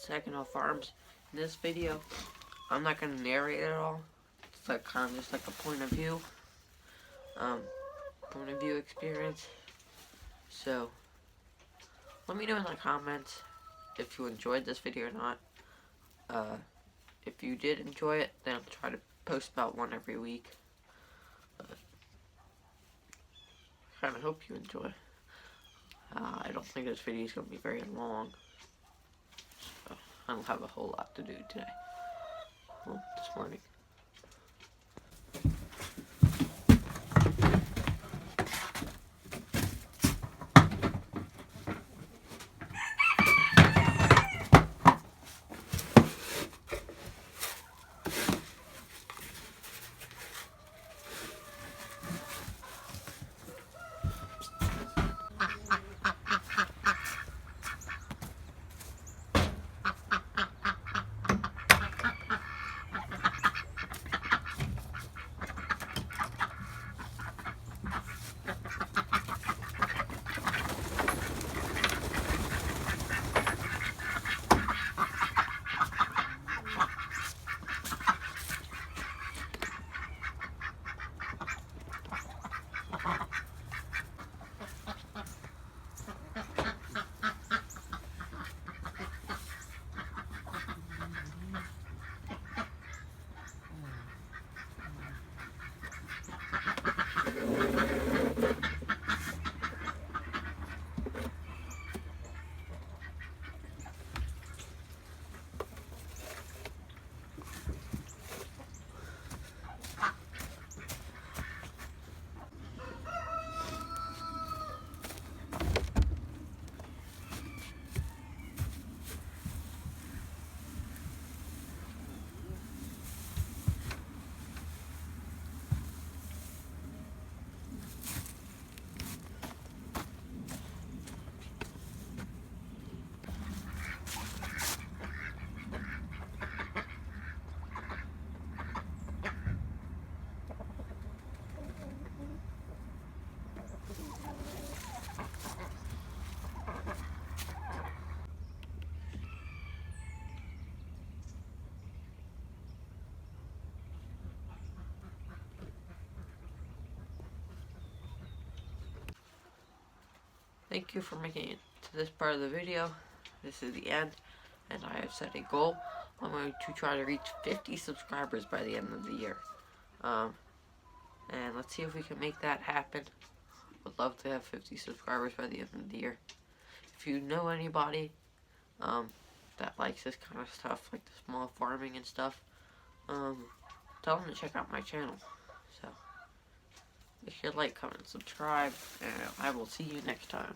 Saginaw Farms. In this video, I'm not going to narrate it all. It's like kind of just like a point of view experience. So, let me know in the comments if you enjoyed this video or not. If you did enjoy it, then I'll try to post about one every week. I kind of hope you enjoy. I don't think this video is going to be very long. So, I don't have a whole lot to do today. Well, this morning. Thank you for making it to this part of the video. This is the end, and I have set a goal. I'm going to try to reach 50 subscribers by the end of the year. And let's see if we can make that happen. Would love to have 50 subscribers by the end of the year. If you know anybody that likes this kind of stuff, like the small farming and stuff, tell them to check out my channel. So, make sure to like, comment, and subscribe, and I will see you next time.